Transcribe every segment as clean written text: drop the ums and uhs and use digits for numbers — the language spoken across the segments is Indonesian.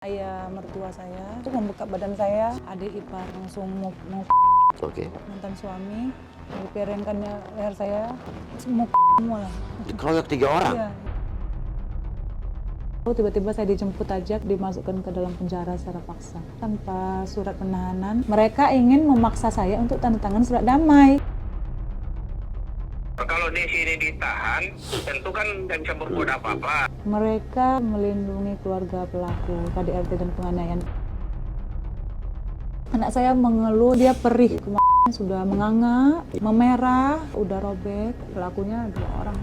Ayah mertua saya itu membuka badan saya, adik ipar langsung mau mantan suami, diperengkannya leher saya, semua lah. Dikeroyok 3 orang? Iya. Tiba-tiba saya dijemput aja, dimasukkan ke dalam penjara secara paksa tanpa surat penahanan. Mereka ingin memaksa saya untuk tanda tangan surat damai. Kalau di sini ditahan, tentu kan nggak bisa berbuat apa-apa. Mereka melindungi keluarga pelaku KDRT dan penganiayaan. Anak saya mengeluh, dia perih, kemarin sudah menganga, memerah, udah robek, pelakunya 2 orang.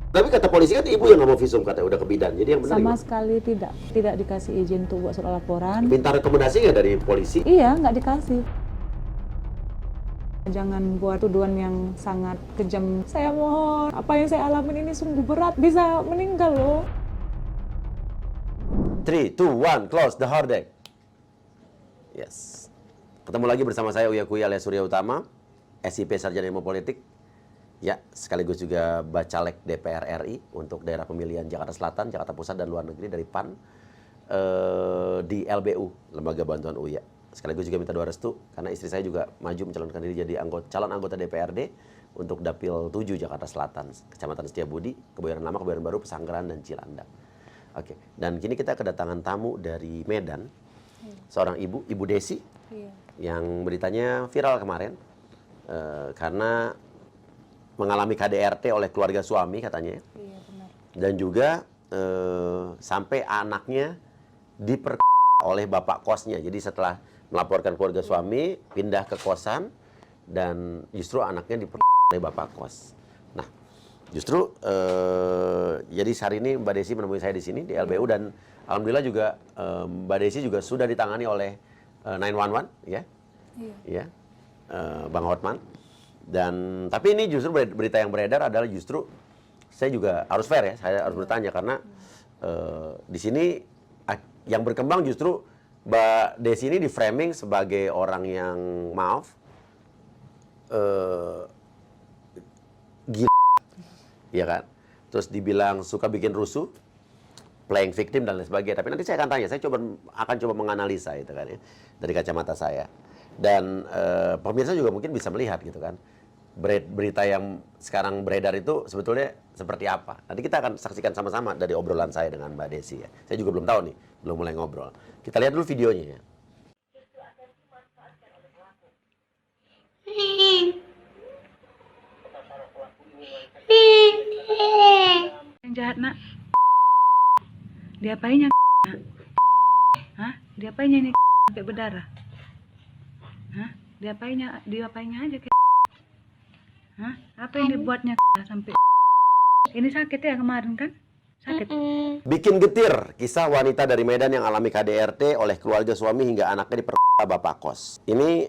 Tapi kata polisi kan ibu yang nggak mau visum, katanya udah ke bidan. Jadi yang benar Sama gimana? sekali tidak dikasih izin untuk buat surat laporan. Minta rekomendasi nggak dari polisi? Iya, nggak dikasih. Jangan buat tuduhan yang sangat kejam. Saya mohon, apa yang saya alamin ini sungguh berat, bisa meninggal loh. 3, 2, 1, close the hordeng. Yes. Ketemu lagi bersama saya Uya Kuya alias Surya Utama, SIP Sarjana Ilmu Politik. Ya, sekaligus juga Bacalek DPR RI untuk daerah pemilihan Jakarta Selatan, Jakarta Pusat, dan luar negeri dari PAN di LBU, Lembaga Bantuan Uya. Sekaligus juga minta doa restu karena istri saya juga maju mencalonkan diri jadi calon anggota DPRD untuk Dapil 7 Jakarta Selatan, Kecamatan Setiabudi, Kebayoran Lama, Kebayoran Baru, Pesanggeran, dan Cilandak. Oke, dan kini kita kedatangan tamu dari Medan, seorang Ibu Desi, yang beritanya viral kemarin karena mengalami KDRT oleh keluarga suami katanya, Iya, benar. dan juga sampai anaknya oleh bapak kosnya. Jadi setelah melaporkan keluarga suami, pindah ke kosan, dan justru anaknya oleh bapak kos. Nah, justru jadi hari ini Mbak Desi menemui saya di sini di LBU, dan alhamdulillah juga Mbak Desi juga sudah ditangani oleh 911, ya, ya, Bang Hotman. Dan tapi ini justru berita yang beredar adalah justru saya juga harus fair ya, saya harus bertanya karena di sini yang berkembang justru Mbak Desi ini di framing sebagai orang yang gila, ya kan? Terus dibilang suka bikin rusuh, playing victim dan lain sebagainya. Tapi nanti saya akan tanya, saya akan coba menganalisa itu kan ya, dari kacamata saya. Dan pemirsa juga mungkin bisa melihat gitu kan, berita yang sekarang beredar itu sebetulnya seperti apa. Nanti kita akan saksikan sama-sama dari obrolan saya dengan Mbak Desi ya. Saya juga belum tahu nih, belum mulai ngobrol. Kita lihat dulu videonya ya. Yang jahat, nak. Diapainnya, nak? Hah? Diapainnya ini sampai berdarah? Hah? Diapainnya aja kayak. Hah? Apa yang dibuatnya sampai ini sakit ya kemarin kan? Sakit. Bikin getir kisah wanita dari Medan yang alami KDRT oleh keluarga suami hingga anaknya diperkosa bapak kos. Ini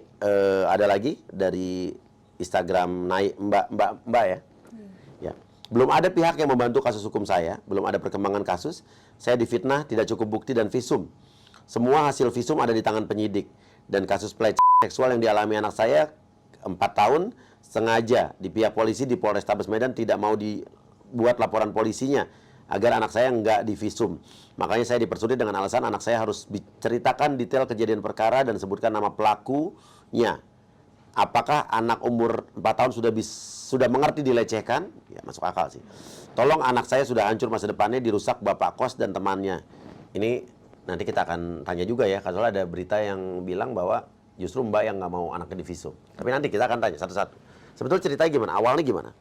ada lagi dari Instagram Mbak ya. Ya. Belum ada pihak yang membantu kasus hukum saya, belum ada perkembangan kasus. Saya difitnah, tidak cukup bukti dan visum. Semua hasil visum ada di tangan penyidik. Dan kasus pelecehan seksual yang dialami anak saya 4 tahun sengaja di pihak polisi di Polrestabes Medan tidak mau dibuat laporan polisinya agar anak saya nggak divisum. Makanya saya dipersulit dengan alasan anak saya harus diceritakan detail kejadian perkara dan sebutkan nama pelakunya. Apakah anak umur 4 tahun sudah mengerti dilecehkan? Ya, masuk akal sih. Tolong, anak saya sudah hancur masa depannya, dirusak bapak kos dan temannya. Ini nanti kita akan tanya juga ya, kalau ada berita yang bilang bahwa justru Mbak yang nggak mau anaknya divisum. Tapi nanti kita akan tanya satu-satu. Sebetulnya ceritanya gimana? Awalnya gimana?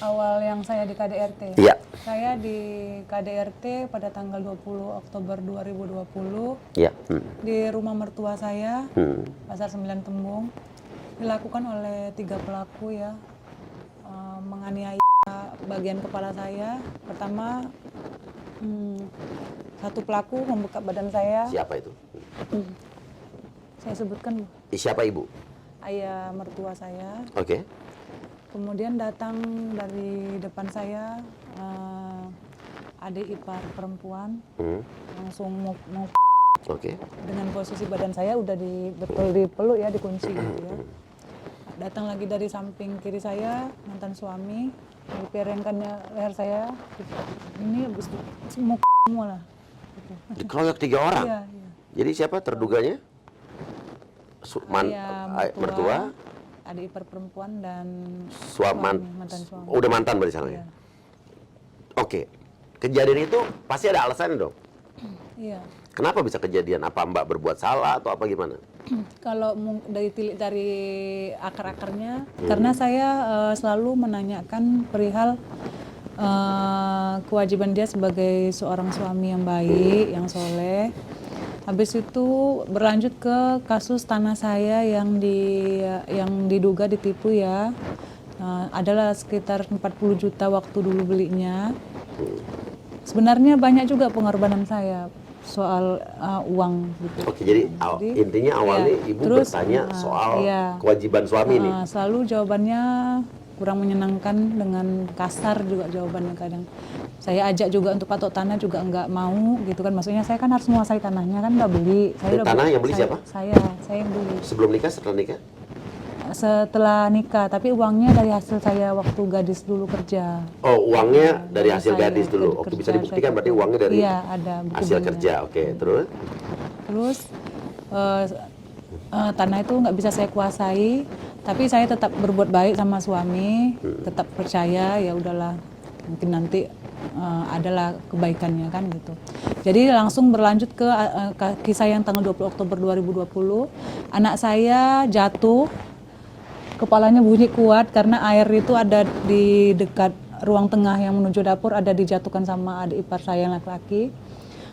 Awal yang saya di KDRT. Iya. Saya di KDRT pada tanggal 20 Oktober 2020 Iya. di rumah mertua saya, Pasar 9 Tembung. Dilakukan oleh 3 pelaku ya, menganiaya bagian kepala saya. Pertama, satu pelaku membuka badan saya. Siapa itu? Saya sebutkan Siapa ibu? ayah mertua saya. Oke. Kemudian datang dari depan saya adik ipar perempuan, langsung mau Oke. dengan posisi badan saya udah betul dipeluk ya, dikunci gitu ya. Datang lagi dari samping kiri saya mantan suami, diperengkannya leher saya. Ini habis semua lah. Gitu. Dikeroyok 3 orang. Iya, iya. Jadi siapa terduganya? Ayah Mertua, adik ipar perempuan dan mantan suami. udah mantan berarti sana ya? Iya. Oke. Kejadian itu pasti ada alasannya dong. Iya. Kenapa bisa kejadian? Apa Mbak berbuat salah atau apa gimana? Kalau dari akar-akarnya, karena saya selalu menanyakan perihal kewajiban dia sebagai seorang suami yang baik, yang soleh. Habis itu berlanjut ke kasus tanah saya yang diduga ditipu ya. Adalah sekitar 40 juta waktu dulu belinya. Sebenarnya banyak juga pengorbanan saya soal uang gitu. Oke, jadi intinya awalnya iya. Ibu Terus, bertanya soal iya. kewajiban suami nih. Selalu jawabannya kurang menyenangkan, dengan kasar juga jawabannya kadang. Saya ajak juga untuk patok tanah juga nggak mau gitu kan. Maksudnya saya kan harus menguasai tanahnya kan, udah beli. Tanah yang beli siapa? Saya yang beli. Sebelum nikah, setelah nikah? Setelah nikah, tapi uangnya dari hasil saya waktu gadis dulu kerja. Oh, uangnya dari hasil saya gadis dulu. Oke, bisa kerja, dibuktikan saya berarti uangnya dari iya, ada hasil buktinya. kerja. Oke, terus? Terus tanah itu nggak bisa saya kuasai, tapi saya tetap berbuat baik sama suami, tetap percaya ya udahlah, mungkin nanti adalah kebaikannya kan gitu. Jadi langsung berlanjut ke kisah yang tanggal 20 Oktober 2020, anak saya jatuh, kepalanya bunyi kuat karena air itu ada di dekat ruang tengah yang menuju dapur, ada dijatuhkan sama adik ipar saya yang laki-laki.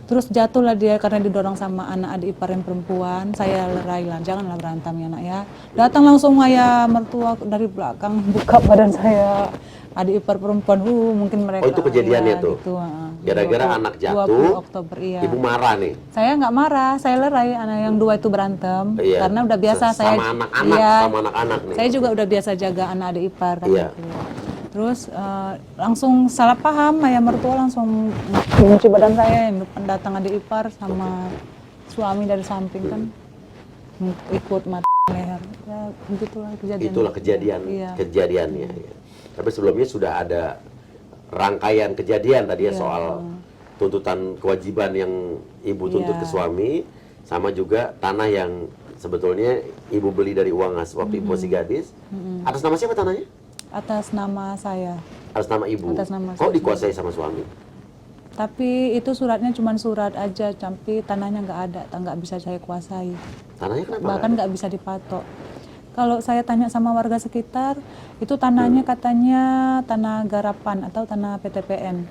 Terus jatuhlah dia karena didorong sama anak adik ipar yang perempuan. Saya lerai lah, janganlah berantem ya nak ya. Datang langsung ayah mertua dari belakang buka badan saya. Adik ipar perempuan, mungkin mereka. Oh, itu kejadiannya ya, tuh. Gitu, Gara-gara anak jatuh, 20 Oktober, iya. Ibu marah nih. Saya nggak marah, saya lerai anak yang dua itu berantem. Iya. Karena udah biasa saya. Sama anak-anak, iya, sama anak-anak nih. Saya juga udah biasa jaga anak adik ipar kan. Iya. Gitu. Terus langsung salah paham, ayah mertua langsung mengunci badan saya, yang depan datang adik ipar sama suami dari samping kan ikut mati leher. Ya begitulah kejadian. Itulah kejadian, Iya. kejadiannya. Ya. Tapi sebelumnya sudah ada rangkaian kejadian tadi ya Iya. soal tuntutan kewajiban yang Ibu tuntut Iya. ke suami, sama juga tanah yang sebetulnya Ibu beli dari uang waktu Ibu masih gadis. Atas nama siapa tanahnya? Atas nama saya. Atas nama Ibu. Atas nama Kok saya. dikuasai sama suami? Tapi itu suratnya cuma surat aja, tapi tanahnya nggak ada, nggak bisa saya kuasai. Tanahnya kenapa? Bahkan nggak bisa dipatok. Kalau saya tanya sama warga sekitar, itu tanahnya katanya tanah garapan atau tanah PTPN.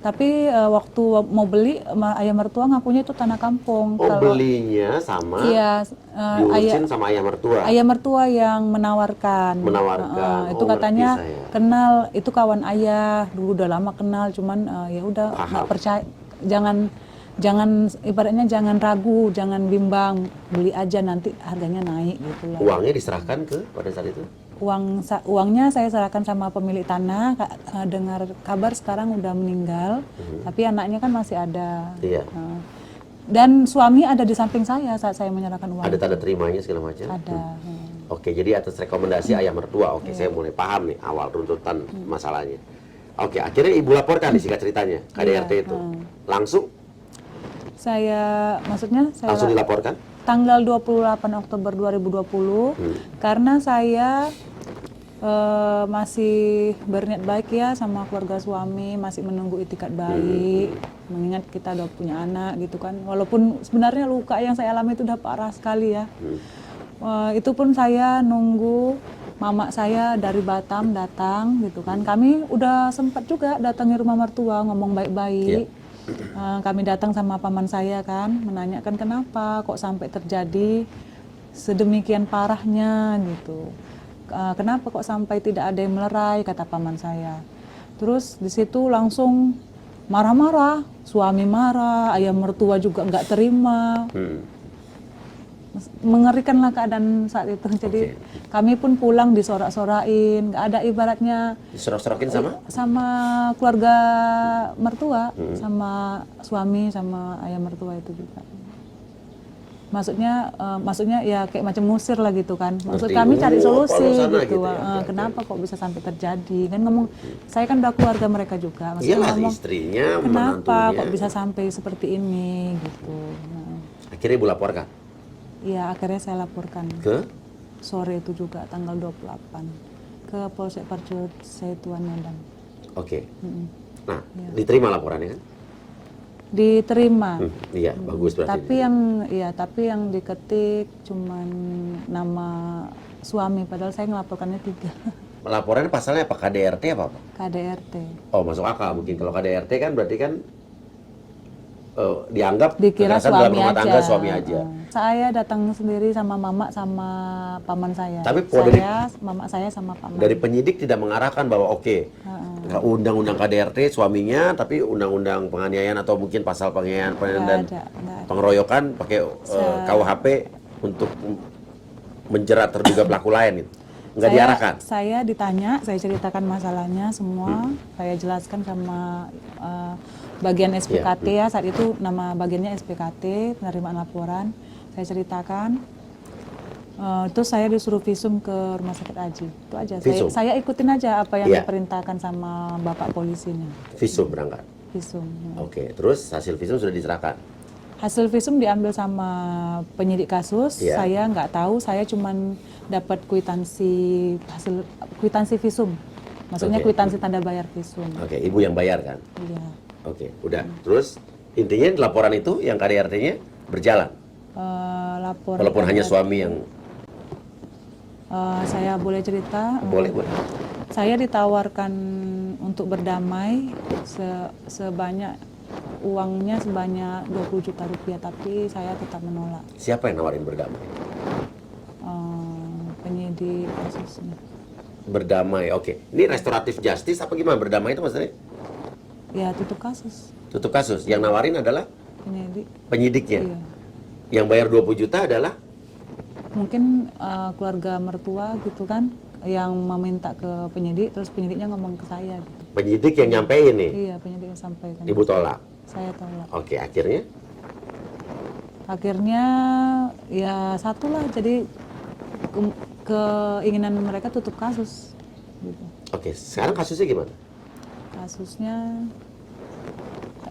Tapi waktu mau beli, ayah mertua ngakunya itu tanah kampung. Oh, belinya sama iya, diurusin sama ayah mertua. Ayah mertua yang menawarkan. Menawarkan. Itu Oh, katanya ngerti saya. kenal, itu kawan ayah dulu udah lama kenal, cuman ya udah nggak percaya, jangan ibaratnya jangan ragu, jangan bimbang, beli aja nanti harganya naik gitu lah. Uangnya diserahkan ke pada saat itu? Uangnya saya serahkan sama pemilik tanah. Dengar kabar sekarang udah meninggal, tapi anaknya kan masih ada. Iya. Dan suami ada di samping saya saat saya menyerahkan uang. Ada tanda terimanya segala macam? Ada. Oke, jadi atas rekomendasi ayah mertua. Oke, saya mulai paham nih awal runtutan masalahnya. Oke, akhirnya Ibu laporkan nih singkat ceritanya KDRT Iya, itu. Langsung Maksudnya saya langsung dilaporkan? tanggal 28 Oktober 2020 karena saya masih berniat baik ya sama keluarga suami, masih menunggu itikat baik, mengingat kita udah punya anak gitu kan. Walaupun sebenarnya luka yang saya alami itu udah parah sekali ya. Itu pun saya nunggu mama saya dari Batam datang gitu kan. Kami udah sempat juga datangi rumah mertua, ngomong baik-baik. Kami datang sama paman saya kan, menanyakan kenapa kok sampai terjadi sedemikian parahnya gitu. Kenapa kok sampai tidak ada yang melerai, kata paman saya. Terus di situ langsung marah-marah, suami marah, ayah mertua juga nggak terima. Mengerikanlah keadaan saat itu. Jadi kami pun pulang disorak-sorakin, nggak ada ibaratnya Diserok-serokin sama? sama keluarga mertua, sama suami, sama ayah mertua itu juga. Maksudnya ya kayak macam ngusir lah gitu kan. Maksud Ngerti. kami cari Oh, solusi kalau sana gitu. gitu ya. Oke, Kenapa kok bisa sampai terjadi? Kan ngomong, saya kan udah keluarga mereka juga. Maksudnya Iyalah ngomong, istrinya, kenapa menantunya. kok bisa sampai seperti ini gitu. Nah, Akhirnya ibu laporkan ya akhirnya saya laporkan ke sore itu juga tanggal 28 ke Polsek Parcut Setuan Medan. Oke. Mm-mm. Nah, Iya. diterima laporannya kan? Diterima. Iya, bagus berarti. Tapi yang diketik cuman nama suami, padahal saya ngelaporkannya 3. Laporannya pasalnya apa? KDRT apa? KDRT. Oh, masuk akal mungkin. Kalau KDRT kan berarti kan dianggap Dikira kekerasan dalam suami rumah aja. tangga suami aja. Saya datang sendiri sama mama sama paman saya. Tapi dari- mama saya sama paman. Dari penyidik tidak mengarahkan bahwa oke, nggak undang-undang KDRT suaminya, tapi undang-undang penganiayaan atau mungkin pasal penganiayaan dan nggak ada. pengeroyokan pakai KUHP untuk menjerat terduga pelaku lain itu. Nggak diarahkan. Saya ditanya, saya ceritakan masalahnya semua, saya jelaskan sama bagian SPKT ya, saat itu nama bagiannya SPKT, penerimaan laporan, saya ceritakan. Terus saya disuruh visum ke Rumah Sakit Aji, itu aja. Visum? Saya ikutin aja apa yang Iya. diperintahkan sama bapak polisinya, Visum berangkat. visum. Oke, terus hasil visum sudah diserahkan. Hasil visum diambil sama penyidik kasus, Iya. saya nggak tahu, saya cuman dapat kwitansi visum, maksudnya Oke. kwitansi tanda bayar visum. Oke, ibu yang bayar kan? Iya. Oke, udah. Terus intinya laporan itu yang KDRT-nya berjalan. Lapor Walaupun hanya suami yang saya boleh cerita, boleh. saya ditawarkan untuk berdamai sebanyak uangnya sebanyak 20 juta rupiah, tapi saya tetap menolak. Siapa yang nawarin berdamai? Penyidik kasusnya. Berdamai, oke. Ini restoratif justice apa gimana? Berdamai itu maksudnya? Ya tutup kasus. Tutup kasus. Yang nawarin adalah Penyidik. penyidiknya. Iya. Yang bayar 20 juta adalah Mungkin keluarga mertua gitu kan yang meminta ke penyidik, terus penyidiknya ngomong ke saya gitu. penyidik yang nyampein nih. Iya, penyidik yang sampaikan. Ibu tolak. Saya tolak. Oke, akhirnya Akhirnya ya satulah, jadi keinginan mereka tutup kasus gitu. oke, sekarang kasusnya gimana? Kasusnya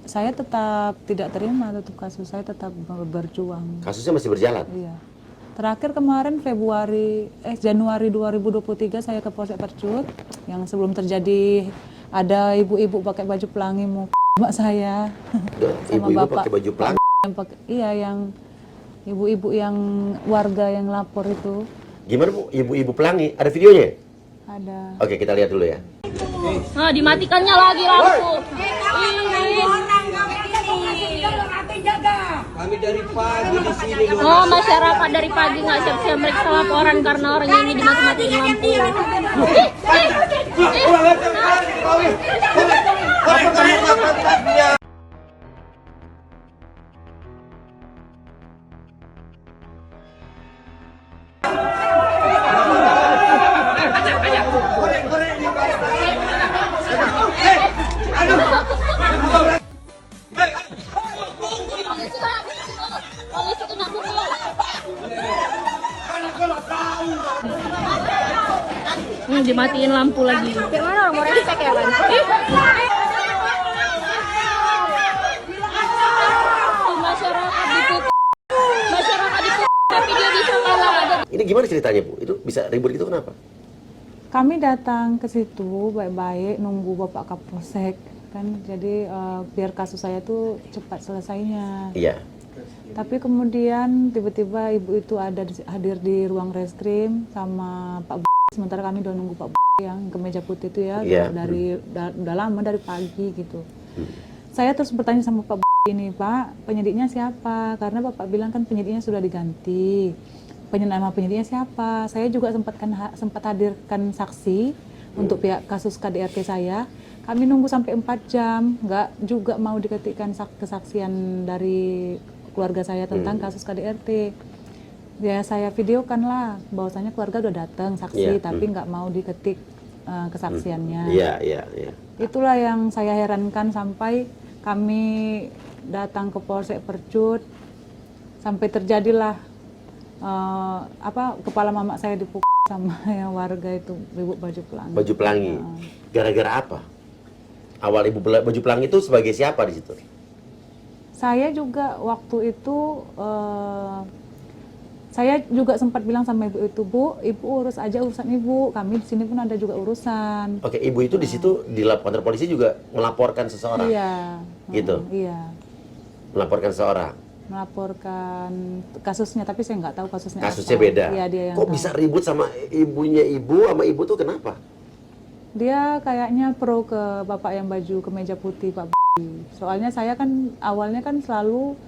saya tetap tidak terima tutup kasus, saya tetap berjuang. Kasusnya masih berjalan. Iya. Terakhir kemarin Januari 2023 saya ke Polsek Percut, yang sebelum terjadi ada ibu-ibu pakai baju pelangi mau mak saya. Sama Ibu-ibu bapak. pakai baju pelangi. Yang ibu-ibu yang warga yang lapor itu Gimana Bu? Ibu-ibu pelangi? Ada videonya? ada. Oke, kita lihat dulu ya. Nah, dimatikannya lagi lampu. Kami dari pagi di sini. Oh, masyarakat dari pagi nggak siap-siap meriksa laporan karena orangnya ini dimati-matiin lampu. Polisi kena pukul. Dimatiin lampu lagi. Gimana orang respect ya kan? Masyarakat ditutup. Masyarakat ditutup tapi dia bisa kalah ada. Ini gimana ceritanya Bu? Itu bisa ribut gitu kenapa? Kami datang ke situ baik-baik nunggu Bapak Kapolsek kan, jadi biar kasus saya tuh cepat selesainya. Iya. Tapi kemudian tiba-tiba ibu itu hadir di ruang reskrim sama Pak sementara kami udah nunggu Pak yang kemeja putih itu ya, Iya. udah lama dari pagi gitu. Saya terus bertanya sama Pak ini, Pak, penyidiknya siapa? Karena Bapak bilang kan penyidiknya sudah diganti. Nama penyidiknya siapa? Saya juga sempat hadirkan saksi untuk pihak kasus KDRT saya. Kami nunggu sampai 4 jam, nggak juga mau diketikkan kesaksian dari keluarga saya tentang kasus KDRT. Ya saya videokan lah, bahwasanya keluarga udah datang saksi, Iya, tapi nggak mau diketik kesaksiannya. Iya. Itulah yang saya herankan sampai kami datang ke Polsek Percut. sampai terjadilah kepala mama saya dipukul sama yang warga itu, ibu baju pelangi. Baju pelangi. Gara-gara apa? Awal ibu baju pelangi itu sebagai siapa di situ? Saya juga waktu itu saya juga sempat bilang sama ibu itu, Bu, ibu urus aja urusan ibu. Kami di sini pun ada juga urusan. Oke, ibu itu di situ di kantor polisi juga melaporkan seseorang. Iya. Gitu. Iya. Melaporkan seseorang. Melaporkan kasusnya, tapi saya nggak tahu kasusnya. Kasusnya apa. beda. Iya, dia yang Kok tahu. bisa ribut sama ibunya ibu sama ibu tuh kenapa? Dia kayaknya pro ke bapak yang baju kemeja putih, Pak Budi. Soalnya saya kan awalnya kan selalu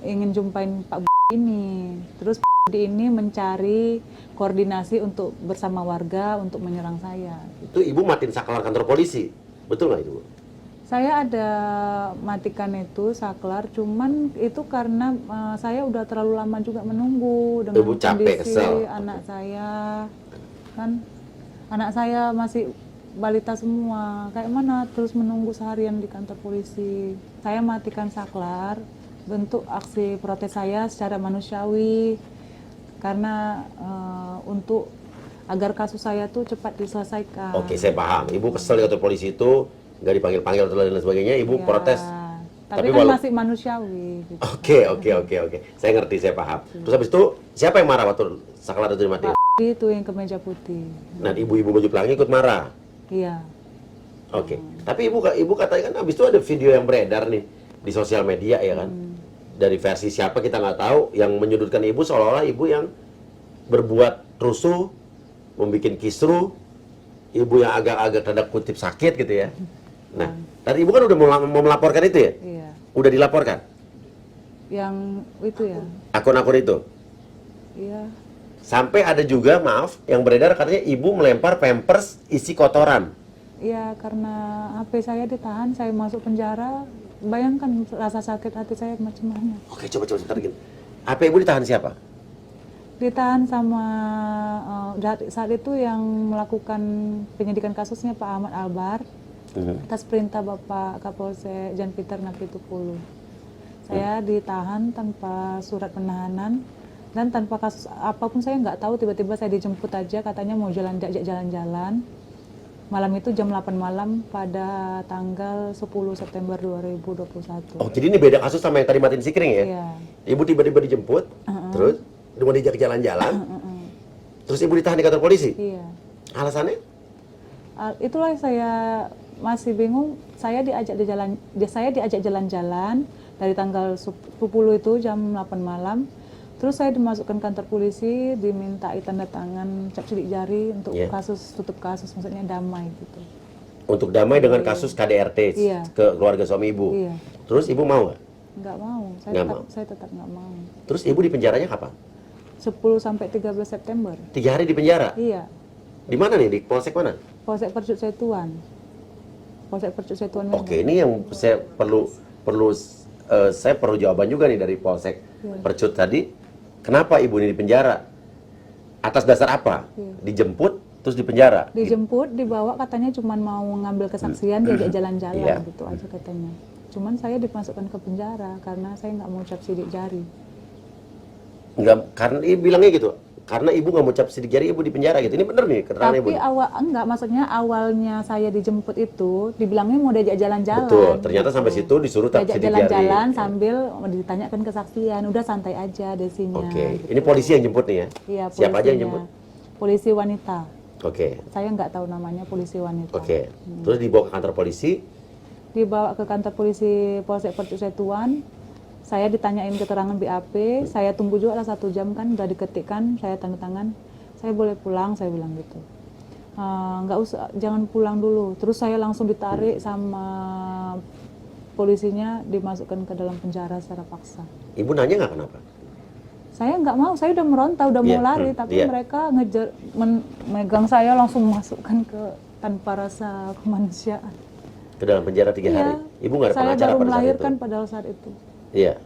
ingin jumpain Pak Budi ini. Terus Pak Budi ini mencari koordinasi untuk bersama warga untuk menyerang saya. Itu ibu matiin saklar kantor polisi. Betul nggak itu, Bu? Saya ada matikan itu saklar, cuman itu karena saya udah terlalu lama juga menunggu dengan Ibu capek, kondisi kesel. anak saya. Kan anak saya masih balita semua, kayak mana terus menunggu seharian di kantor polisi. Saya matikan saklar, bentuk aksi protes saya secara manusiawi, karena untuk agar kasus saya tuh cepat diselesaikan. Oke, saya paham. Ibu kesel di kantor polisi itu nggak dipanggil-panggil atau lain sebagainya. Ibu Ya, protes. tapi kan walau- masih manusiawi. Gitu. Oke. Saya ngerti, saya paham. Terus habis itu siapa yang marah waktu saklar itu dimatiin? Itu yang kemeja putih. Nah, ibu-ibu baju pelangi ikut marah. Iya. Oke. Tapi ibu katanya kan habis itu ada video yang beredar nih di sosial media ya kan. Dari versi siapa kita nggak tahu yang menyudutkan ibu seolah-olah ibu yang berbuat rusuh, membuat kisruh, ibu yang agak-agak tanda kutip sakit gitu ya. Nah, tadi ibu kan udah mau melaporkan itu ya? Iya. Udah dilaporkan? Yang itu ya. Akun-akun itu? Iya. Sampai ada juga, maaf, yang beredar katanya ibu melempar pampers isi kotoran. Iya, karena HP saya ditahan, saya masuk penjara. Bayangkan rasa sakit hati saya macam mana. Oke, coba sebentar gini. HP ibu ditahan siapa? Ditahan sama saat itu yang melakukan penyidikan kasusnya Pak Ahmad Albar atas perintah Bapak Kapolsek Jan Peter Napitupulu. Saya ditahan tanpa surat penahanan dan tanpa kasus apapun, saya nggak tahu, tiba-tiba saya dijemput aja katanya mau diajak jalan-jalan. Malam itu jam 8 malam pada tanggal 10 September 2021. Oh, jadi ini beda kasus sama yang tadi matiin si Kring ya? Iya. Ibu tiba-tiba dijemput, terus mau diajak jalan-jalan, terus ibu ditahan di kantor polisi? Iya. Alasannya? Itulah saya masih bingung. Saya diajak jalan-jalan dari tanggal 10 itu jam 8 malam. Terus saya dimasukkan kantor polisi, dimintai tanda tangan cap sidik jari untuk kasus, tutup kasus, maksudnya damai gitu. Untuk damai dengan kasus KDRT ke keluarga suami ibu. Iya. Terus ibu mau nggak? Nggak mau, saya tetap nggak mau. Terus ibu di penjaranya kapan? 10 sampai 13 September. 3 hari di penjara? Iya. Di mana nih? Di Polsek mana? Polsek Percut Setuan. Polsek Percut Setuan. Oke, ini yang saya perlu jawaban juga nih dari Polsek Percut tadi. Kenapa ibu ini di penjara? Atas dasar apa? Dijemput terus di penjara? Dijemput, dibawa, katanya cuma mau ngambil kesaksian, diajak jalan-jalan gitu aja katanya. Cuman saya dimasukkan ke penjara karena saya nggak mau cap sidik jari. Enggak, karena ibu bilangnya gitu. Karena ibu nggak mau cap sidik jari, ibu di penjara gitu. Ini bener nih keterangan ibu. Tapi maksudnya awalnya saya dijemput itu dibilangnya mau diajak jalan-jalan. Betul, ternyata sampai situ disuruh cap diajak sidik jari. jalan-jalan sambil ditanyakan kesaksian. Udah santai aja desinya. Oke, gitu. ini polisi yang jemput nih ya? Iya, Siapa aja yang polisinya. jemput? Polisi wanita. Oke. Saya nggak tahu namanya, polisi wanita. Oke. Terus dibawa ke kantor polisi. Dibawa ke kantor polisi Polsek Percut Setuan. Saya ditanyain keterangan BAP, saya tunggu juga lah 1 jam kan, udah diketikkan, saya tanda tangan, saya boleh pulang, saya bilang gitu. Nggak usah, jangan pulang dulu. Terus saya langsung ditarik sama polisinya, dimasukkan ke dalam penjara secara paksa. Ibu nanya nggak kenapa? Saya nggak mau, saya udah meronta, udah mau lari, tapi mereka megang saya langsung masukkan ke tanpa rasa kemanusiaan. Ke dalam penjara 3 hari? Ibu nggak ada Saya pengacara baru pada saat melahirkan itu? padahal saat itu. Iya.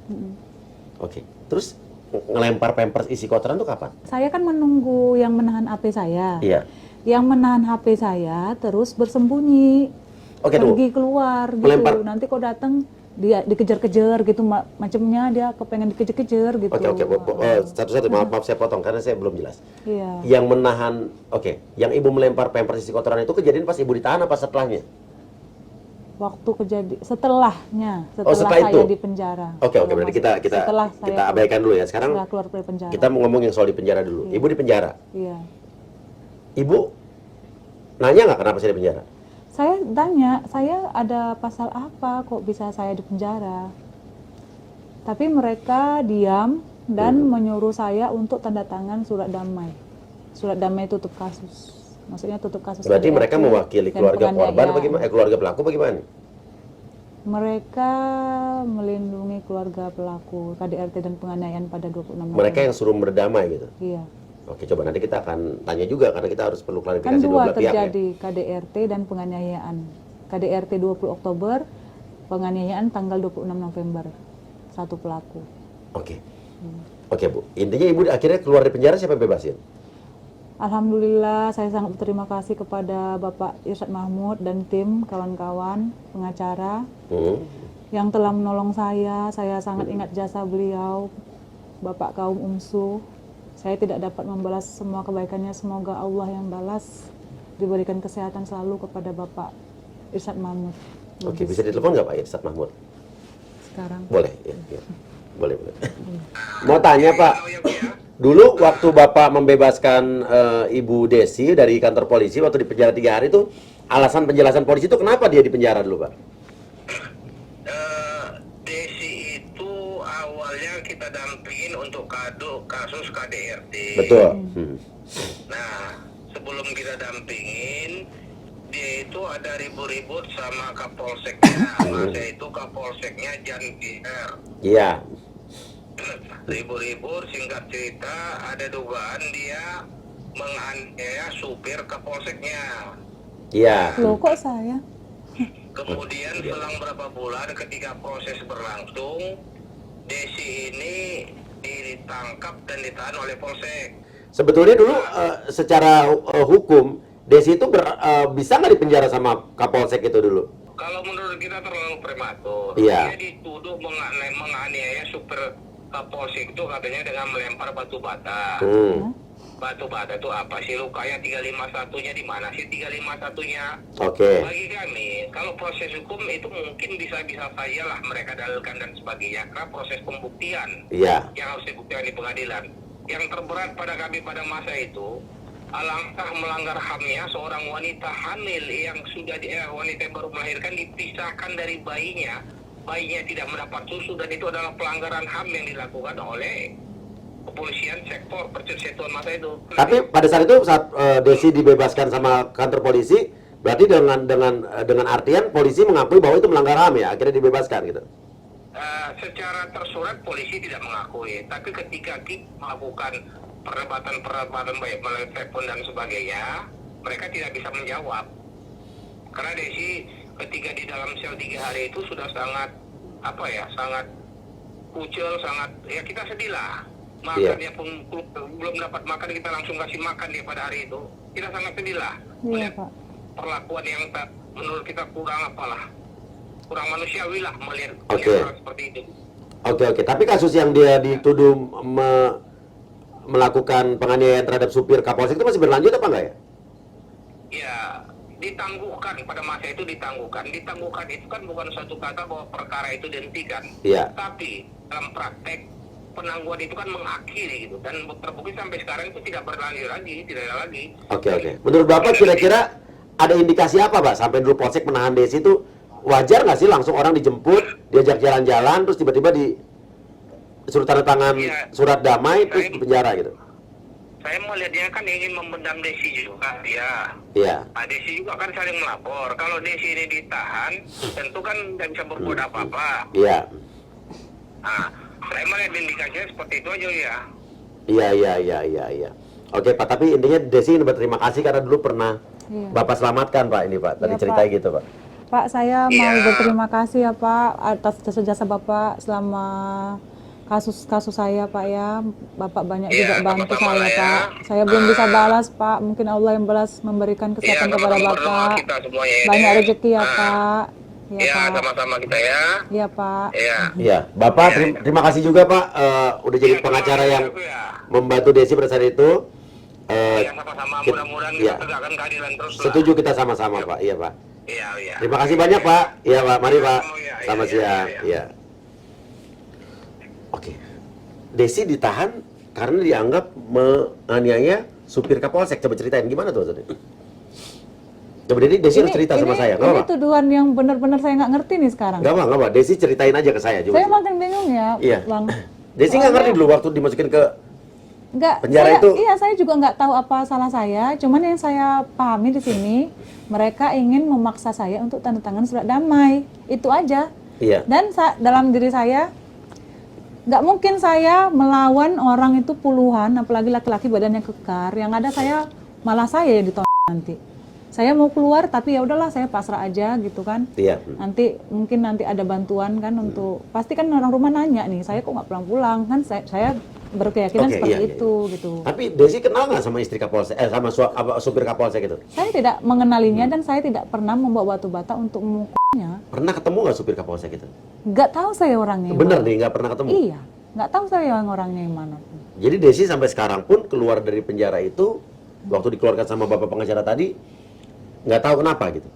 Oke. Terus ngelempar pampers isi kotoran tuh kapan? Saya kan menunggu yang menahan HP saya. Iya. Yang menahan HP saya terus bersembunyi. Oke, pergi keluar gitu. Melempar. Nanti kok datang dia dikejar-kejar gitu, macamnya dia kepengen dikejar-kejar gitu. Oke. Satu-satu, maaf saya potong karena saya belum jelas. Iya. Yang menahan, yang ibu melempar pampers isi kotoran itu kejadian pas ibu ditahan apa setelahnya? Waktu setelahnya, setelah setelah saya itu? di penjara. Oke, berarti Setelah saya kita abaikan dulu ya. Sekarang setelah keluar dari penjara. kita mau ngomong yang soal di penjara dulu. Iya. Ibu di penjara. Iya. Ibu nanya nggak kenapa saya di penjara? Saya tanya, saya ada pasal apa kok bisa saya di penjara? Tapi mereka diam dan menyuruh saya untuk tanda tangan surat damai. Surat damai tutup kasus. Maksudnya tutup kasus. Berarti KDRT mereka mewakili dan keluarga korban penganiayaan. bagaimana? Keluarga pelaku bagaimana? Mereka melindungi keluarga pelaku KDRT dan penganiayaan pada 26 November. Mereka yang suruh berdamai gitu. Iya. Oke, coba nanti kita akan tanya juga karena kita harus perlu Kan klarifikasi dua dua belah pihak ya. terjadi, KDRT dan penganiayaan. KDRT 20 Oktober, penganiayaan tanggal 26 November. Satu pelaku. Oke. Oke, Bu. Intinya Ibu akhirnya keluar dari penjara siapa yang bebasin? Alhamdulillah, saya sangat berterima kasih kepada Bapak Irsyad Mahmud dan tim kawan-kawan pengacara yang telah menolong saya. Saya sangat ingat jasa beliau, Bapak Kaum UMSU. Saya tidak dapat membalas semua kebaikannya, semoga Allah yang balas. Diberikan kesehatan selalu kepada Bapak Irsyad Mahmud. Oke, bisa ditelepon nggak Pak Irsyad Mahmud? Sekarang. Boleh, ya. Boleh. Mau tanya Pak, dulu waktu Bapak membebaskan Ibu Desi dari kantor polisi waktu di penjara 3 hari itu, alasan penjelasan polisi itu kenapa dia di penjara dulu Pak? Desi itu awalnya kita dampingin untuk kasus KDRT. Betul. Nah, sebelum kita dampingin, dia itu ada ribut-ribut sama Kapolseknya. Masa itu Kapolseknya Jan PR. Iya. Ribut-ribut, singkat cerita, ada dugaan dia menganiaya supir Kapolseknya. Iya. Loh kok saya? Kemudian selang berapa bulan ketika proses berlangsung, Desi ini ditangkap dan ditahan oleh Polsek. Sebetulnya dulu secara hukum Desi itu bisa nggak dipenjara sama Kapolsek itu dulu? Kalau menurut kita terlalu prematur. Iya. Dia dituduh menganiaya supir Kapolsek itu katanya dengan melempar batu bata. Batu bata itu apa sih, lukanya 351-nya di mana sih 351-nya? Oke. Bagi kami, kalau proses hukum itu mungkin bisa-bisa saja lah mereka dalilkan dan sebagainya. Karena proses pembuktian Iya. yang harus dibuktikan di pengadilan. Yang terberat pada kami pada masa itu, alangkah melanggar HAM-nya seorang wanita hamil yang sudah wanita yang baru melahirkan dipisahkan dari bayinya. Bayinya tidak mendapat susu dan itu adalah pelanggaran HAM yang dilakukan oleh kepolisian sektor persetujuan masa itu. Tapi pada saat itu saat Desi dibebaskan sama kantor polisi, berarti dengan artian polisi mengakui bahwa itu melanggar HAM ya, akhirnya dibebaskan gitu. Secara tersurat polisi tidak mengakui, tapi ketika kita melakukan perdebatan baik melalui telepon dan sebagainya, mereka tidak bisa menjawab. Karena Desi ketika di dalam sel 3 hari itu sudah sangat sangat kucel, sangat ya kita sedih lah. Makannya pun belum dapat makan, kita langsung kasih makan dia pada hari itu. Kita sangat sedih lah. Iya, Pak. Perlakuan yang menurut kita kurang kurang manusiawi lah melihat hal seperti itu. Oke. Tapi kasus yang dia dituduh melakukan penganiayaan terhadap supir Kapolsek itu masih berlanjut apa enggak ya? Ya, ditangguhkan pada masa itu ditangguhkan. Ditangguhkan itu kan bukan suatu kata bahwa perkara itu dihentikan. Iya. Tapi dalam praktek penangguhan itu kan mengakhiri gitu, dan terbukti sampai sekarang itu tidak berlanjut lagi, tidak ada lagi. Oke. Menurut Bapak kira-kira ada indikasi apa Pak sampai dulu Polsek menahan Desi itu wajar nggak sih langsung orang dijemput, diajak jalan-jalan, terus tiba-tiba disuruh tanda tangan surat damai, terus di penjara gitu? Saya melihatnya kan ingin membendam Desi juga, ya. Iya. Nah, Desi juga kan saling melapor. Kalau Desi ini ditahan, tentu kan tidak bisa berbuat apa-apa. Iya. Nah, saya melihat indikasinya seperti itu aja ya. Iya. Oke Pak, tapi intinya Desi ini berterima kasih karena dulu pernah Bapak selamatkan Pak ini Pak. Tadi ceritanya gitu Pak. Pak, saya mau berterima kasih ya Pak atas jasa-jasa Bapak selama kasus saya Pak ya. Bapak banyak juga bantu saya ya. Pak. Saya belum bisa balas Pak, mungkin Allah yang balas memberikan kesehatan kepada Bapak. Banyak rezeki ya Pak. Ya, sama-sama kita ya. Iya, Pak. Ya. Iya, Bapak terima kasih juga Pak udah jadi pengacara yang membantu Desi pada saat itu. Ya, sama-sama. Mudah-mudahan Iya. kita tegakkan keadilan terus lah. Setuju kita sama-sama Pak. Iya Pak. Iya, iya. Terima kasih banyak Pak. Iya Pak, mari Pak. Oh, iya, iya, Selamat iya, siang. iya, Iya. Oke. Desi ditahan karena dianggap menganiaya supir Kapolsek. Coba ceritain gimana tuh maksudnya? Coba Desi harus cerita sama saya. Nggak Ini apa? tuduhan yang benar-benar saya nggak ngerti nih sekarang. Nggak apa. Desi ceritain aja ke saya. Coba. Saya makin bingung ya, Iya. Bang. Desi nggak ngerti dulu waktu dimasukin ke Enggak, penjara saya, itu. iya saya juga nggak tahu apa salah saya. Cuman yang saya pahami di sini, mereka ingin memaksa saya untuk tanda tangan surat damai. Itu aja. Iya. Dan dalam diri saya, nggak mungkin saya melawan orang itu puluhan, apalagi laki-laki badannya kekar. Yang ada malah saya yang ditonton nanti. Saya mau keluar, tapi ya udahlah saya pasrah aja gitu kan. Iya. Mungkin nanti ada bantuan kan untuk, pasti kan orang rumah nanya nih, saya kok nggak pulang-pulang kan? Saya berkeyakinan Oke, seperti iya, itu gitu. Tapi Desi kenal nggak sama istri Kapolsek? Sama supir Kapolsek itu? Saya tidak mengenalinya dan saya tidak pernah membawa batu bata untuk memukulnya. Pernah ketemu nggak supir Kapolsek itu? Nggak tahu saya orangnya. Bener yang nih, nggak pernah ketemu? mana. Iya, nggak tahu saya yang orangnya yang mana. Jadi Desi sampai sekarang pun keluar dari penjara itu, waktu dikeluarkan sama bapak pengacara tadi, nggak tahu kenapa gitu.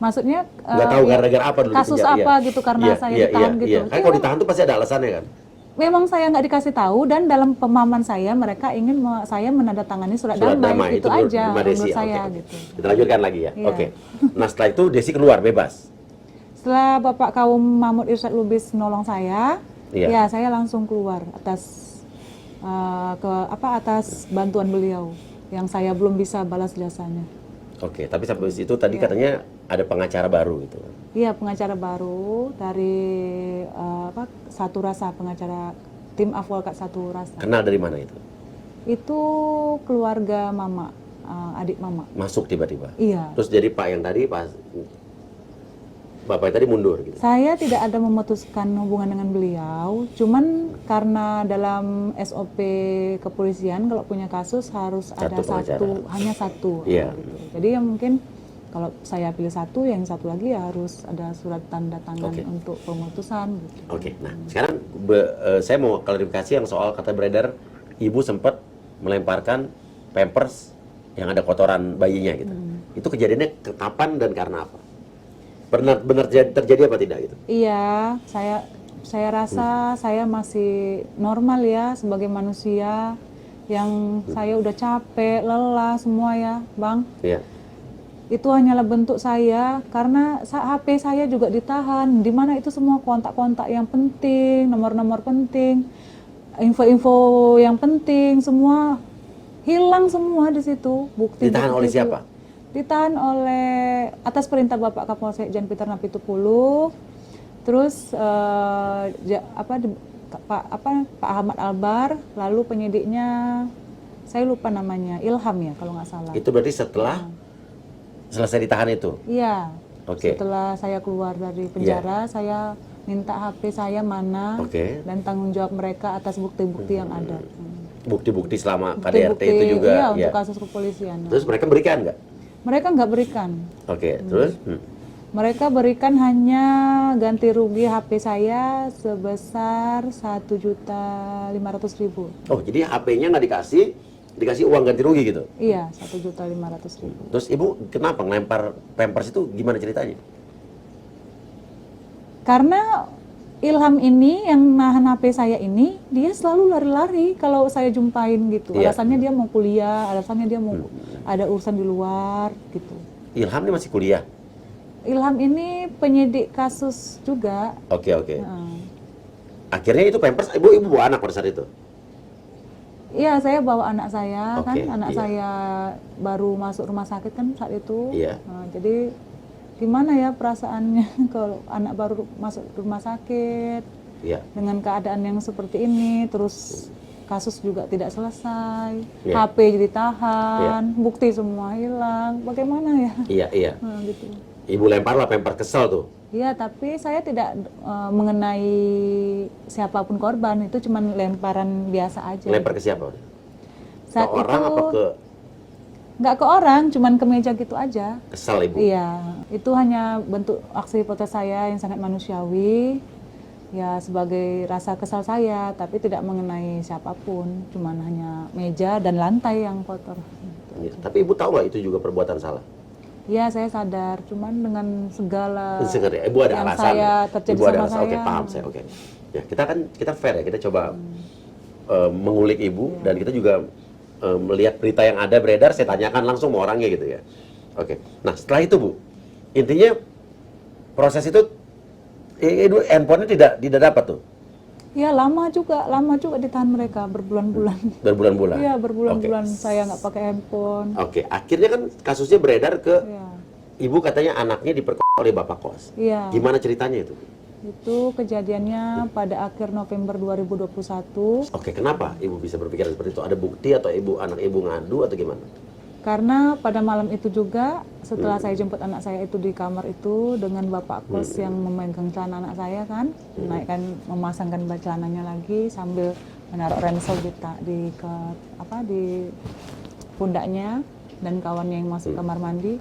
Maksudnya Nggak tahu gara-gara apa dulu di kasus penjara. apa Iya. gitu karena Iya, saya iya, ditahan iya, gitu. iya. Kan kalau ditahan tuh pasti ada alasannya kan? Memang saya nggak dikasih tahu dan dalam pemahaman saya mereka ingin saya menandatangani surat damai itu menurut- aja menurut Desi. menurut saya Oke. gitu. Kita lanjutkan lagi ya. Iya. Oke. Nah setelah itu Desi keluar bebas. Setelah Bapak Kaum Mahmud Irsyad Lubis nolong saya, Iya. ya saya langsung keluar atas atas bantuan beliau yang saya belum bisa balas jasanya. Oke. Tapi sampai situ tadi Iya. katanya ada pengacara baru gitu. Iya, pengacara baru dari Satu Rasa, pengacara tim Advokat Satu Rasa. Kenal dari mana itu? Itu keluarga mama, adik mama. Masuk tiba-tiba. Iya. Terus jadi Pak yang tadi pas Bapak yang tadi mundur gitu. Saya tidak ada memutuskan hubungan dengan beliau, cuman karena dalam SOP kepolisian kalau punya kasus harus ada pengacara. hanya satu. Iya. Gitu. Jadi ya mungkin kalau saya pilih satu, yang satu lagi ya harus ada surat tanda tangan Oke. untuk pemutusan. Gitu. Oke, nah sekarang saya mau klarifikasi yang soal kata beredar ibu sempat melemparkan pampers yang ada kotoran bayinya gitu. Itu kejadiannya kapan dan karena apa? Benar terjadi apa tidak gitu? Iya, saya rasa saya masih normal ya sebagai manusia yang saya udah capek, lelah semua ya, Bang. Iya. Itu hanyalah bentuk saya karena HP saya juga ditahan, di mana itu semua kontak-kontak yang penting, nomor-nomor penting, info-info yang penting semua hilang semua di situ. Bukti Ditahan oleh siapa? Ditahan oleh atas perintah Bapak Kapolsek Jan Peter Napitupulu. Terus Pak Ahmad Albar, lalu penyidiknya saya lupa namanya, Ilham ya kalau nggak salah. Itu berarti setelah selesai ditahan itu? Iya. Oke. Setelah saya keluar dari penjara, saya minta HP saya mana Oke. dan tanggung jawab mereka atas bukti-bukti yang ada. Bukti-bukti selama KDRT itu juga iya, ya. untuk kasus kepolisian. Terus mereka berikan nggak? Mereka nggak berikan. Oke, terus? Mereka berikan hanya ganti rugi HP saya sebesar 1.500.000. Oh, jadi HP-nya nggak dikasih uang ganti rugi gitu? Iya, 1.500.000. Terus ibu kenapa ngelempar pampers itu gimana ceritanya? Karena Ilham ini yang nahan HP saya ini, dia selalu lari-lari kalau saya jumpain gitu. Iya. Alasannya dia mau kuliah, alasannya dia mau ada urusan di luar gitu. Ilham ini masih kuliah? Ilham ini penyidik kasus juga. Oke. Heeh. Akhirnya itu pampers, ibu bawa anak pada saat itu? Iya, saya bawa anak saya kan, Oke, anak iya. saya baru masuk rumah sakit kan saat itu. Iya. Nah, jadi gimana ya perasaannya kalau anak baru masuk rumah sakit Iya. dengan keadaan yang seperti ini, terus kasus juga tidak selesai, Iya. HP ditahan, bukti semua hilang, bagaimana ya? Iya. Nah, gitu. Ibu lempar lah pampers, kesel tuh. Iya, tapi saya tidak mengenai siapapun korban, itu cuma lemparan biasa aja. Lempar ke siapa? Saat ke orang itu apa ke nggak ke orang, cuman ke meja gitu aja. kesel ibu? Iya, Itu hanya bentuk aksi protes saya yang sangat manusiawi, ya sebagai rasa kesal saya, tapi tidak mengenai siapapun, cuman hanya meja dan lantai yang kotor. Ya, tapi Ibu tahu nggak itu juga perbuatan salah? Ya, saya sadar, cuman dengan segala Sebenarnya Ibu ada yang alasan. saya Ya? terjadi Ibu ada sama alasan. saya. Oke, paham saya. Oke. Ya, kita fair ya. Kita coba mengulik Ibu dan kita juga melihat berita yang ada beredar, saya tanyakan langsung sama orangnya gitu ya. Oke. Nah, setelah itu Bu, intinya proses itu handphonenya tidak dapat tuh. Ya, lama juga ditahan mereka berbulan-bulan. Berbulan-bulan. Iya, berbulan-bulan Oke. saya nggak pakai handphone. Oke, akhirnya kan kasusnya beredar ke Iya. Ibu katanya anaknya diperkosa oleh bapak kos. Iya. Gimana ceritanya itu? Itu kejadiannya pada akhir November 2021. Oke, kenapa Ibu bisa berpikir seperti itu? Ada bukti atau anak Ibu ngadu atau gimana? Karena pada malam itu juga setelah saya jemput anak saya itu di kamar itu dengan bapak kos yang memegang celana anak saya kan, menaikkan memasangkan celananya lagi sambil menaruh ransel di pundaknya dan kawannya yang masuk kamar mandi.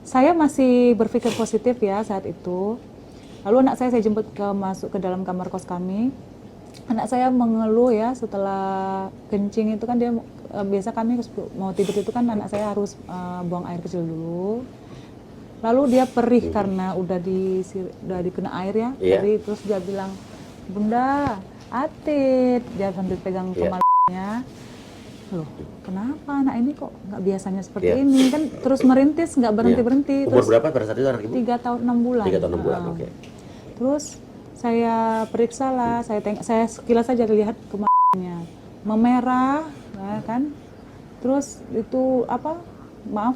Saya masih berpikir positif ya saat itu. Lalu anak saya jemput masuk ke dalam kamar kos kami. Anak saya mengeluh ya setelah kencing itu kan dia biasa kami mau tidur itu kan anak saya harus buang air kecil dulu. Lalu dia perih karena udah dikena air ya. Iya. Jadi terus dia bilang, "Bunda, Atit." Dia sambil pegang kepalanya. Loh, kenapa anak ini kok nggak biasanya seperti Iya. ini? Kan terus merintis, nggak berhenti-berhenti. Umur Terus berapa pada saat itu anak Ibu? 3 tahun 6 bulan. 3 tahun 6 bulan, Nah, oke. Terus saya periksa lah, saya sekilas saja lihat kemana memerah, ya kan. Terus itu kemana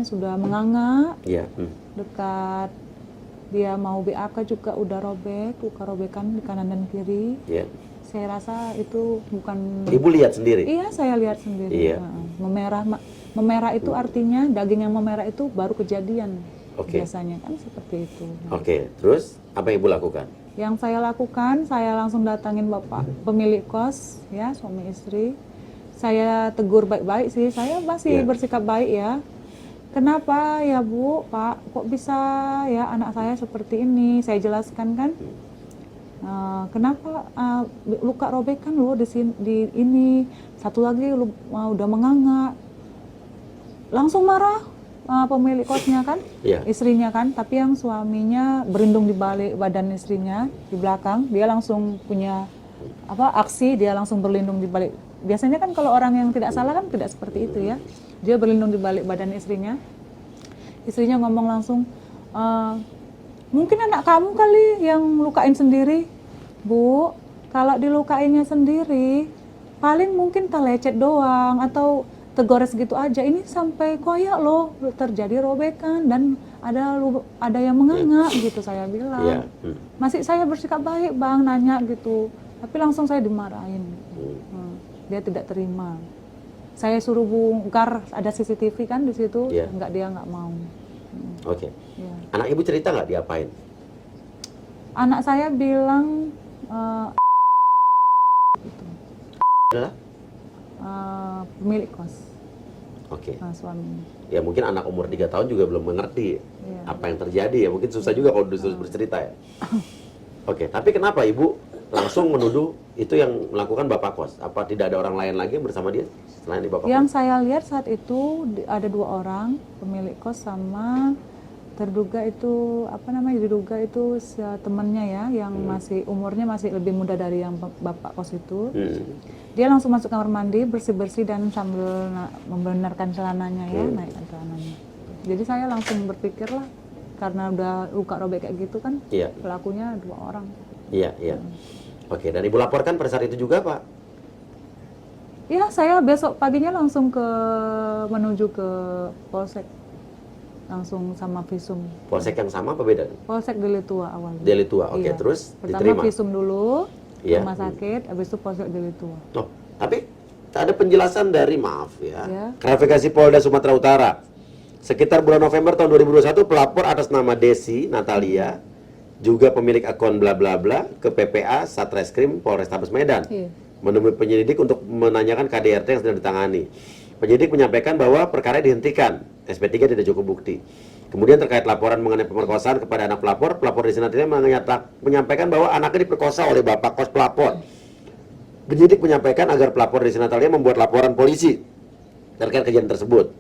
sudah menganga, Iya. dekat dia mau BAK juga udah robek, luka robekan di kanan dan kiri. Iya. Saya rasa itu bukan. Ibu lihat sendiri. Iya, saya lihat sendiri. Iya. Memerah itu artinya daging yang memerah itu baru kejadian. Oke. Biasanya kan seperti itu. Oke, terus apa yang Ibu lakukan? Yang saya lakukan, saya langsung datangin bapak pemilik kos, ya suami istri. Saya tegur baik-baik sih, saya masih Iya. bersikap baik ya. Kenapa ya Bu, Pak, kok bisa ya anak saya seperti ini? Saya jelaskan kan. Kenapa luka robekan loh di sini, di ini, satu lagi udah menganga. Langsung marah pemilik kosnya kan, Iya. istrinya kan, tapi yang suaminya berlindung di balik badan istrinya di belakang, dia langsung punya aksi, dia langsung berlindung di balik. Biasanya kan kalau orang yang tidak salah kan tidak seperti itu ya, dia berlindung di balik badan istrinya. Istrinya ngomong langsung, mungkin anak kamu kali yang lukain sendiri, Bu. Kalau dilukainnya sendiri, paling mungkin terlecet doang atau tergores gitu aja. Ini sampai koyak loh, terjadi robekan dan ada yang menganga gitu saya bilang. Iya. Masih saya bersikap baik Bang, nanya gitu. Tapi langsung saya dimarahin. Dia tidak terima. Saya suruh bongkar, ada CCTV kan di situ, Iya. dia nggak mau. Oke. Ya. Anak Ibu cerita nggak diapain? Anak saya bilang Adalah? pemilik kos, Oke. suaminya. Ya mungkin anak umur 3 tahun juga belum mengerti Iya. apa yang terjadi ya. Mungkin susah juga kalau disuruh bercerita ya. Oke, tapi kenapa Ibu langsung menuduh itu yang melakukan Bapak kos? Apa tidak ada orang lain lagi bersama dia selain di Bapak Yang kos? saya lihat saat itu ada 2 orang, pemilik kos sama terduga itu diduga itu temannya ya, yang masih umurnya masih lebih muda dari yang bapak kos itu. Dia langsung masuk kamar mandi, bersih-bersih dan sambil membenarkan celananya ya, naikkan celananya. Jadi saya langsung berpikir lah, karena udah luka robek kayak gitu kan, Iya. pelakunya 2 orang. Iya, iya. Oke, dan Ibu laporkan pada saat itu juga, Pak? Ya, saya besok paginya langsung menuju ke Polsek, langsung sama visum. Polsek yang sama apa beda? Polsek Deli Tua awalnya. Deli Tua, oke, Iya. terus Pertama diterima? visum dulu, Iya. rumah sakit, habis itu Polsek Deli Tua. Oh, tapi ada penjelasan dari, maaf ya, Ya. Klarifikasi Polda Sumatera Utara. Sekitar bulan November tahun 2021, pelapor atas nama Desi Natalia, juga pemilik akun bla bla bla, ke PPA Satreskrim Polrestabes Medan. Iya. Menemui penyelidik untuk menanyakan KDRT yang sedang ditangani. Penyidik menyampaikan bahwa perkara dihentikan, SP3 tidak cukup bukti. Kemudian terkait laporan mengenai pemerkosaan kepada anak pelapor, pelapor di Senat ini menyampaikan bahwa anaknya diperkosa oleh bapak kos pelapor. Penyidik menyampaikan agar pelapor di Natalia membuat laporan polisi terkait kejadian tersebut,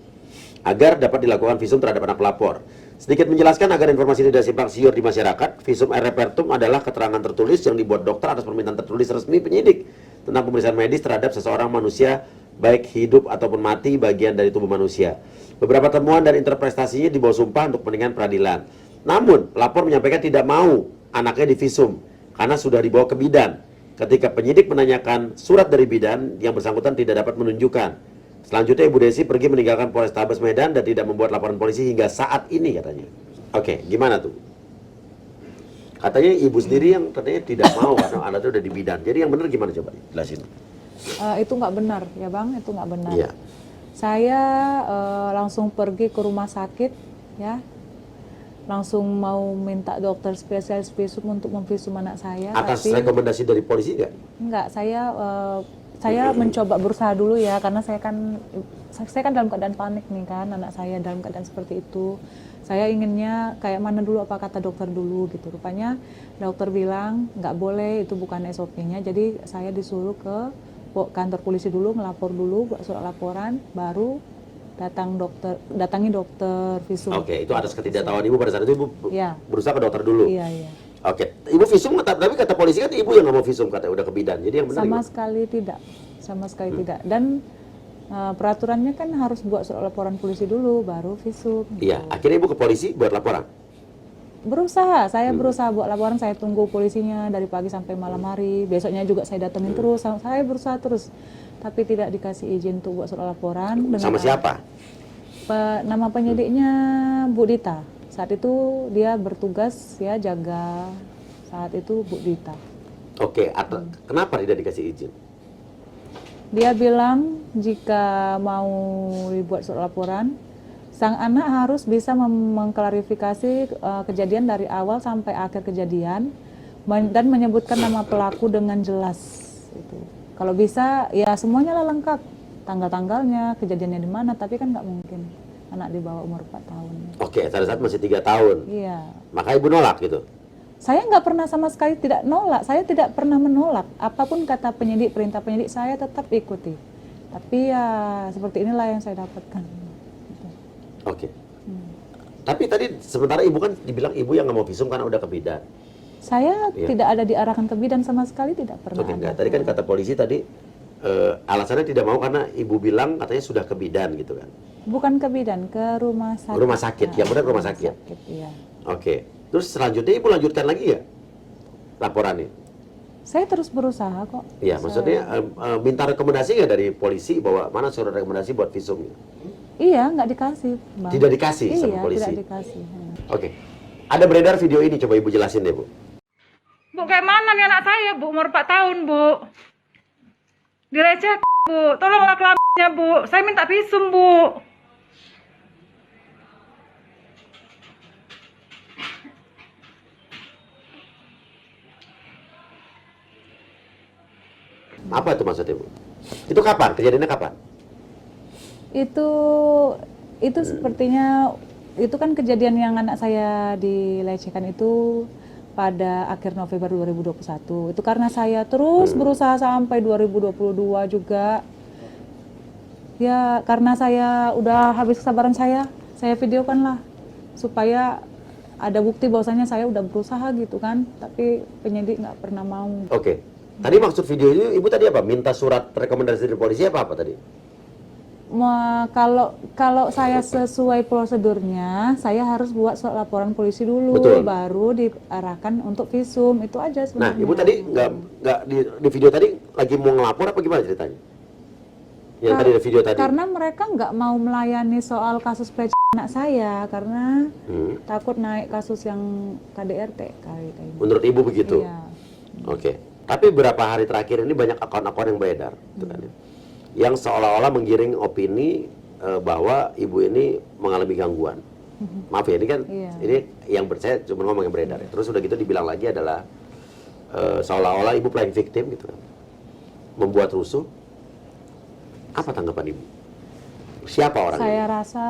agar dapat dilakukan visum terhadap anak pelapor. Sedikit menjelaskan agar informasi tidak simpang siur di masyarakat, visum et repertum adalah keterangan tertulis yang dibuat dokter atas permintaan tertulis resmi penyidik tentang pemeriksaan medis terhadap seseorang manusia, baik hidup ataupun mati bagian dari tubuh manusia. Beberapa temuan dan interpretasinya dibawa sumpah untuk kepentingan peradilan. Namun, pelapor menyampaikan tidak mau anaknya divisum karena sudah dibawa ke bidan. Ketika penyidik menanyakan surat dari bidan, yang bersangkutan tidak dapat menunjukkan. Selanjutnya Ibu Desi pergi meninggalkan Polrestabes Medan dan tidak membuat laporan polisi hingga saat ini katanya. Oke, gimana tuh? Katanya Ibu sendiri yang katanya tidak mau karena anaknya udah di bidan. Jadi yang benar gimana coba jelasin? Itu nggak benar ya Bang, itu nggak benar. Iya. Saya langsung pergi ke rumah sakit ya, langsung mau minta dokter spesialis visum untuk memvisum anak saya. Atas tapi rekomendasi dari polisi nggak? enggak, saya mencoba berusaha dulu ya, karena saya kan dalam keadaan panik nih kan, anak saya dalam keadaan seperti itu. Saya inginnya kayak mana dulu, apa kata dokter dulu gitu. Rupanya dokter bilang nggak boleh, itu bukan SOP-nya. Jadi saya disuruh ke kantor polisi dulu, ngelapor dulu, buat surat laporan, baru datangi dokter visum. Oke, itu atas ketidaktahuan Ibu pada saat itu Ibu Iya. berusaha ke dokter dulu. Iya, iya. Oke, Ibu visum tapi kata polisi kan Ibu yang nggak mau visum, kata udah ke bidan. Jadi yang benar Sama gimana? sekali tidak, sama sekali tidak. Dan peraturannya kan harus buat surat laporan polisi dulu, baru visum. Gitu. Iya, akhirnya Ibu ke polisi buat laporan. Berusaha, saya berusaha buat laporan, saya tunggu polisinya dari pagi sampai malam hari. Besoknya juga saya datengin terus, saya berusaha terus. Tapi tidak dikasih izin untuk buat surat laporan. Sama siapa? Nama penyidiknya Bu Dita. Saat itu dia bertugas ya jaga, saat itu Bu Dita. Oke, kenapa tidak dikasih izin? Dia bilang jika mau dibuat surat laporan, sang anak harus bisa mengklarifikasi kejadian dari awal sampai akhir kejadian dan menyebutkan nama pelaku dengan jelas. Itu. Kalau bisa ya semuanya lah lengkap, tanggal-tanggalnya, kejadiannya di mana, tapi kan nggak mungkin anak di bawah umur 4 tahun. Oke, pada saat masih 3 tahun. Iya. Maka Ibu nolak gitu? Saya nggak pernah sama sekali tidak nolak, saya tidak pernah menolak. Apapun kata penyidik, perintah penyidik, saya tetap ikuti. Tapi ya seperti inilah yang saya dapatkan. Oke. Tapi tadi sementara Ibu kan dibilang Ibu yang nggak mau visum karena udah ke bidan. Saya Iya. tidak ada diarahkan ke bidan sama sekali, tidak pernah Oke, ada. enggak. Tadi kan kata polisi tadi alasannya tidak mau karena Ibu bilang katanya sudah ke bidan gitu kan. Bukan ke bidan, ke rumah sakit. Rumah sakit, yang benar rumah sakit. Iya. Oke. Terus selanjutnya Ibu lanjutkan lagi ya laporannya? Saya terus berusaha kok. Iya, maksudnya minta rekomendasi nggak dari polisi bahwa mana surat rekomendasi buat visum? Iya, nggak dikasih, Bang. Tidak dikasih Iya, sama polisi? tidak dikasih. Oke. Ada beredar video ini, coba Ibu jelasin deh, Bu. Bu, kayak mana nih anak saya, Bu? Umur 4 tahun, Bu. Direcek, Bu. Tolonglah kelaminnya, Bu. Saya minta visum, Bu. Apa itu maksudnya, Bu? Itu kapan? Kejadiannya kapan? Itu sepertinya itu kan kejadian yang anak saya dilecehkan itu pada akhir November 2021. Itu karena saya terus berusaha sampai 2022 juga. Ya, karena saya udah habis kesabaran saya videokan lah supaya ada bukti bahwasanya saya udah berusaha gitu kan, tapi penyidik nggak pernah mau. Oke. Tadi maksud video ini Ibu tadi apa? Minta surat rekomendasi dari polisi apa tadi? Kalau saya sesuai prosedurnya, saya harus buat surat laporan polisi dulu, Betul. baru diarahkan untuk visum. Itu aja Nah, sebenarnya. Ibu tadi nggak di video tadi lagi mau ngelapor apa gimana ceritanya? Yang tadi ada video tadi. Karena mereka nggak mau melayani soal kasus pelecehan anak saya karena takut naik kasus yang KDRT kayak gitu. Menurut Ibu begitu? Iya. Oke. Tapi beberapa hari terakhir ini banyak akun-akun yang beredar, gitu kan, ya. Yang seolah-olah menggiring opini bahwa Ibu ini mengalami gangguan. Maaf ya, ini kan Iya. ini yang saya cuma ngomong yang beredar ya. Terus udah gitu dibilang lagi adalah seolah-olah Ibu playing victim gitu kan. Membuat rusuh. Apa tanggapan Ibu? Siapa orangnya? Saya rasa,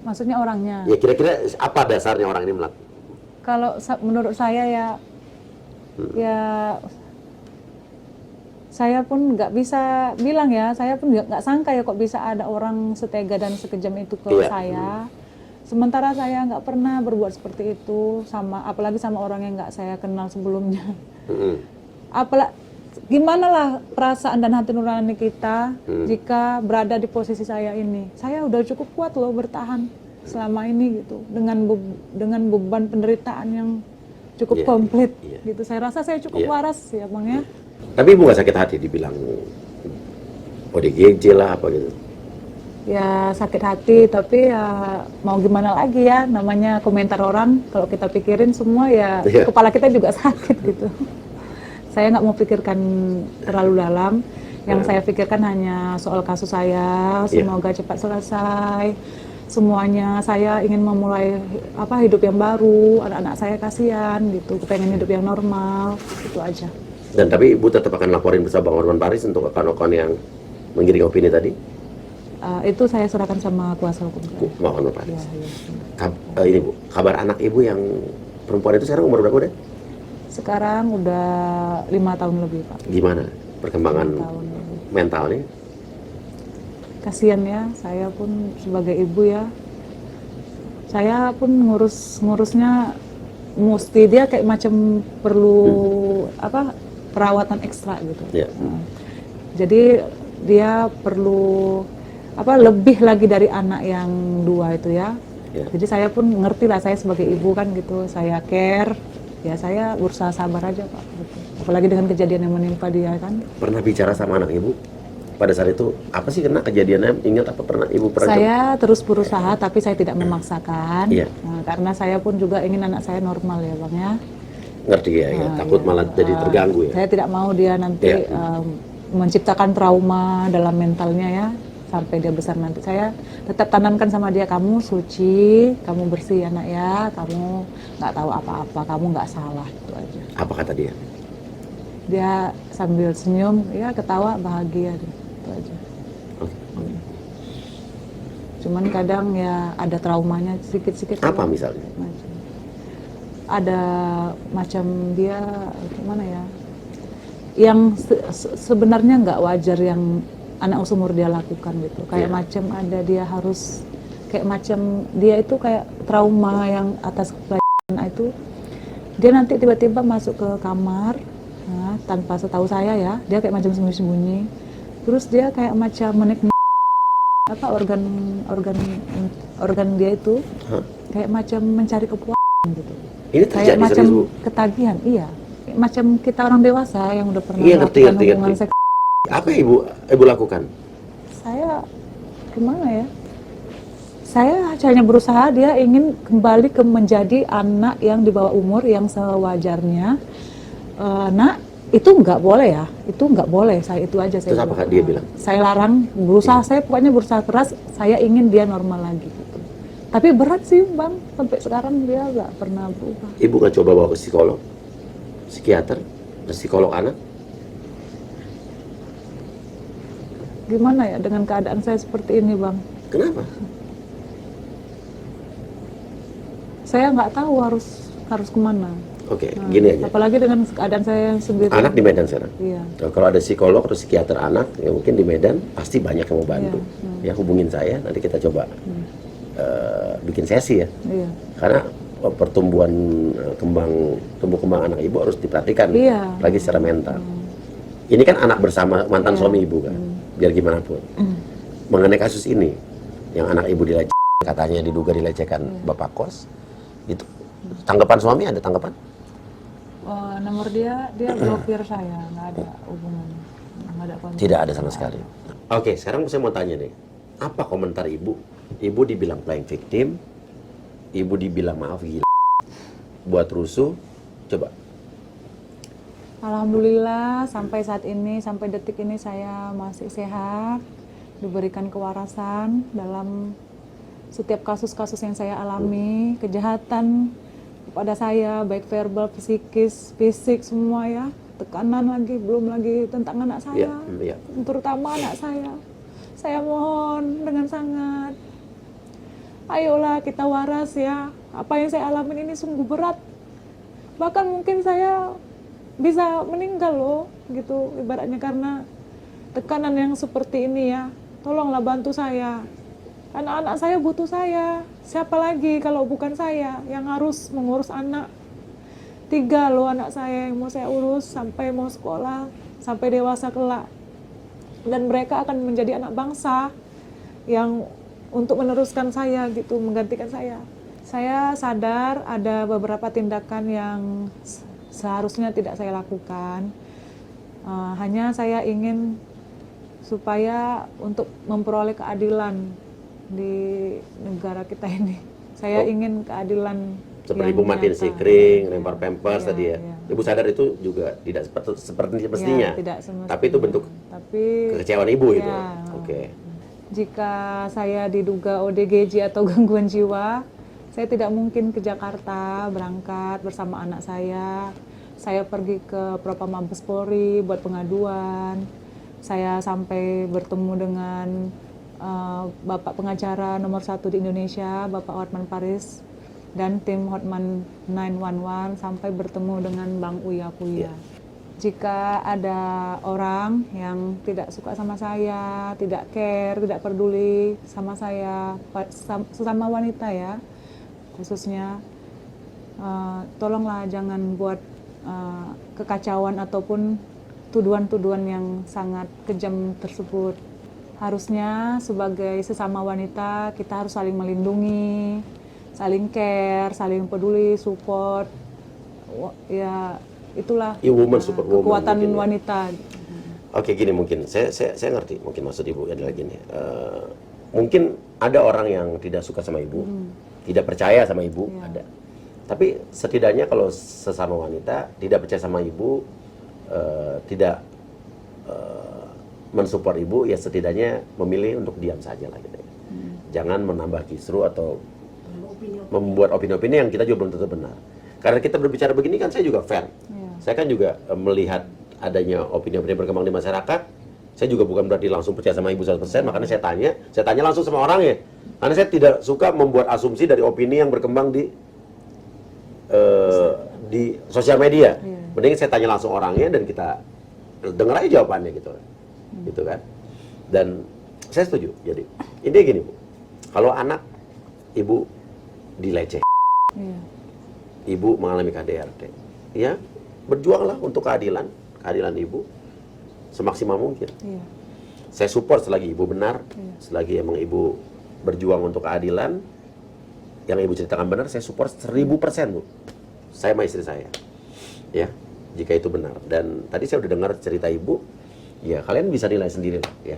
maksudnya orangnya. Ya kira-kira apa dasarnya orang ini melakukan? Kalau menurut saya ya, ya saya pun nggak bisa bilang ya, saya pun nggak sangka ya kok bisa ada orang setega dan sekejam itu ke Iya. saya. Sementara saya nggak pernah berbuat seperti itu, apalagi sama orang yang nggak saya kenal sebelumnya. Gimana lah perasaan dan hati nurani kita jika berada di posisi saya ini. Saya udah cukup kuat loh bertahan selama ini gitu, dengan beban penderitaan yang cukup Iya, komplit iya. gitu. Saya rasa saya cukup Iya. waras ya Bang ya. Tapi ibu nggak sakit hati dibilang ODGJ lah apa gitu? Ya sakit hati, tapi ya mau gimana lagi ya, namanya komentar orang, kalau kita pikirin semua ya Iya. kepala kita juga sakit gitu. Saya nggak mau pikirkan terlalu dalam, yang saya pikirkan hanya soal kasus saya, semoga cepat selesai. Semuanya saya ingin memulai hidup yang baru, anak-anak saya kasihan gitu, pengen hidup yang normal, itu aja. Dan tapi ibu tetap akan laporin bersama Bang Hotman Paris untuk kawan-kawan yang menggiring opini tadi? Itu saya serahkan sama kuasa hukum saya. Bang Hotman Paris. Ya. Ini bu, kabar anak ibu yang perempuan itu sekarang umur berapa udah? Sekarang udah 5 tahun lebih Pak. Gimana perkembangan 5 tahun lebih. mentalnya? Kasian ya, saya pun sebagai ibu ya, saya pun ngurusnya mesti dia kayak macam perlu perawatan ekstra gitu. Ya. Jadi dia perlu lebih lagi dari anak yang 2 itu ya. Ya. Jadi saya pun ngerti lah, saya sebagai ibu kan gitu, saya care, ya saya berusaha sabar aja Pak. Gitu. Apalagi dengan kejadian yang menimpa dia kan. Pernah bicara sama anak ibu pada saat itu, apa sih kena kejadiannya, ingat apa pernah ibu pernah? Saya terus berusaha, tapi saya tidak memaksakan. Iya. Nah, karena saya pun juga ingin anak saya normal ya Bang ya. Ngerti ya, ya. Takut malah jadi terganggu ya. Saya tidak mau dia nanti Iya. Menciptakan trauma dalam mentalnya ya, sampai dia besar nanti. Saya tetap tanamkan sama dia, kamu suci, kamu bersih anak ya, kamu nggak tahu apa-apa, kamu nggak salah, itu aja. Apa kata dia? Dia sambil senyum, ya ketawa, bahagia deh, itu aja. Oke. Cuman kadang ya ada traumanya sedikit-sedikit. Apa aja. misalnya? Ada macam dia gimana ya, yang sebenarnya nggak wajar yang anak seumur dia lakukan gitu. Kayak macam ada dia harus kayak macam dia itu kayak trauma yang atas kebaikan itu, dia nanti tiba-tiba masuk ke kamar tanpa setahu saya ya, dia kayak macam sembunyi-sembunyi, terus dia kayak macam organ dia itu kayak macam mencari kepuasan gitu. Ini Kayak terjadi macam serius, Bu? ketagihan, iya. Kayak macam kita orang dewasa yang udah pernah Iya, ngerti, melakukan ngerti, hubungan ngerti. seks. Apa yang ibu lakukan? Saya gimana ya? Saya hanya berusaha, dia ingin kembali ke menjadi anak yang di bawah umur yang sewajarnya. Nak, itu nggak boleh ya, itu nggak boleh. Saya itu aja saya. Terus apa dia bilang? Saya larang, berusaha saya pokoknya berusaha keras. Saya ingin dia normal lagi. Gitu. Tapi berat sih Bang, sampai sekarang dia nggak pernah berubah. Ibu nggak coba bawa ke psikolog, psikiater, psikolog anak? Gimana ya dengan keadaan saya seperti ini Bang? Kenapa? Saya nggak tahu harus kemana. Oke, gini aja. Apalagi dengan keadaan saya sendiri. Anak di Medan sekarang. Iya. Nah, kalau ada psikolog atau psikiater anak, ya mungkin di Medan pasti banyak yang mau bantu. Iya. Ya hubungin saya, nanti kita coba bikin sesi ya. Iya. Karena pertumbuhan tumbuh kembang anak ibu harus diperhatikan, Iya. lagi secara mental. Ini kan anak bersama mantan suami ibu kan, biar gimana pun. Mengenai kasus ini, yang anak ibu dilecehkan, katanya diduga dilecehkan bapak kos, itu tanggapan suami ada tanggapan? Nomor dia blokir saya, nggak ada hubungan, nggak ada kontak. Tidak ada sama sekali. Oke, sekarang saya mau tanya nih, apa komentar ibu? Ibu dibilang playing victim, ibu dibilang maaf gila, buat rusuh, coba. Alhamdulillah sampai saat ini, sampai detik ini saya masih sehat, diberikan kewarasan dalam setiap kasus-kasus yang saya alami, kejahatan kepada saya, baik verbal, psikis, fisik, semua ya, tekanan lagi, belum lagi tentang anak saya, Iya. terutama anak saya Saya mohon dengan sangat, ayolah kita waras ya. Apa yang saya alamin ini sungguh berat. Bahkan mungkin saya bisa meninggal loh, gitu ibaratnya, karena tekanan yang seperti ini ya. Tolonglah bantu saya. Anak-anak saya butuh saya. Siapa lagi kalau bukan saya yang harus mengurus anak? 3 loh anak saya yang mau saya urus sampai mau sekolah, sampai dewasa kelak. Dan mereka akan menjadi anak bangsa yang untuk meneruskan saya gitu, menggantikan saya. Saya sadar ada beberapa tindakan yang seharusnya tidak saya lakukan. Hanya saya ingin supaya untuk memperoleh keadilan di negara kita ini. Saya ingin keadilan. Seperti yang ibu matiin nyata. si kering, lempar pampers Iya, tadi ya. iya. Ibu sadar itu juga tidak seperti mestinya. Ya, tidak semestinya. Tapi itu bentuk Tapi kekecewaan ibu itu. ya, Oke. jika saya diduga ODGJ atau gangguan jiwa, saya tidak mungkin ke Jakarta berangkat bersama anak saya. Saya pergi ke Propam Mabes Polri buat pengaduan. Saya sampai bertemu dengan Bapak pengacara nomor 1 di Indonesia, Bapak Hotman Paris, dan tim Hotman 911 sampai bertemu dengan Bang Uya Kuya. Jika ada orang yang tidak suka sama saya, tidak care, tidak peduli sama saya, sesama wanita ya, khususnya, tolonglah jangan buat kekacauan ataupun tuduhan-tuduhan yang sangat kejam tersebut. Harusnya sebagai sesama wanita kita harus saling melindungi, saling care, saling peduli, support. Ya itulah Woman, superwoman kekuatan mungkin ya. wanita. Oke, gini mungkin saya ngerti mungkin maksud ibu adalah gini. Mungkin ada orang yang tidak suka sama ibu, tidak percaya sama ibu, ada. Tapi setidaknya kalau sesama wanita tidak percaya sama ibu, tidak mensupport ibu, ya setidaknya memilih untuk diam saja lah gitu ya. Jangan menambah kisru atau membuat opini-opini yang kita juga belum tentu benar. Karena kita berbicara begini kan saya juga fair. Saya kan juga melihat adanya opini-opini berkembang di masyarakat. Saya juga bukan berarti langsung percaya sama ibu 100%, makanya saya tanya langsung sama orangnya. Karena saya tidak suka membuat asumsi dari opini yang berkembang di sosial media. Mending saya tanya langsung orangnya dan kita dengar aja jawabannya gitu. Gitu kan. Dan saya setuju. Jadi, ini gini Bu. Kalau anak ibu dileceh, ibu mengalami KDRT, ya berjuanglah untuk keadilan ibu semaksimal mungkin. Saya support selagi ibu benar, selagi emang ibu berjuang untuk keadilan, yang ibu ceritakan benar, saya support 1000% Bu. Saya sama istri saya, ya, jika itu benar. Dan tadi saya udah dengar cerita ibu, ya kalian bisa nilai sendiri lah, ya.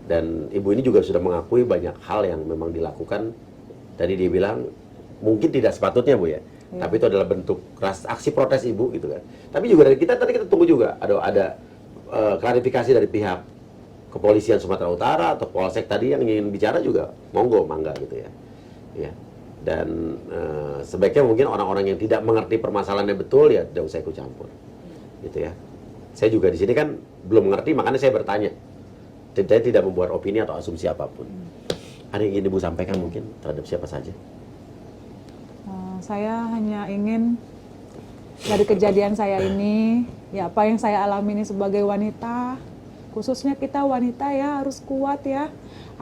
Dan ibu ini juga sudah mengakui banyak hal yang memang dilakukan. Tadi dia bilang mungkin tidak sepatutnya Bu ya, tapi itu adalah bentuk aksi protes ibu gitu kan. Tapi juga dari kita tadi kita tunggu juga ada klarifikasi dari pihak kepolisian Sumatera Utara atau Polsek tadi yang ingin bicara juga, monggo mangga gitu ya. Ya. Dan sebaiknya mungkin orang-orang yang tidak mengerti permasalahannya betul ya tidak usah ikut campur, gitu ya. Saya juga di sini kan belum mengerti, makanya saya bertanya. Saya tidak membuat opini atau asumsi apapun. Ada yang ingin Ibu sampaikan mungkin terhadap siapa saja? Saya hanya ingin dari kejadian saya ini, ya apa yang saya alami ini sebagai wanita, khususnya kita wanita ya harus kuat ya.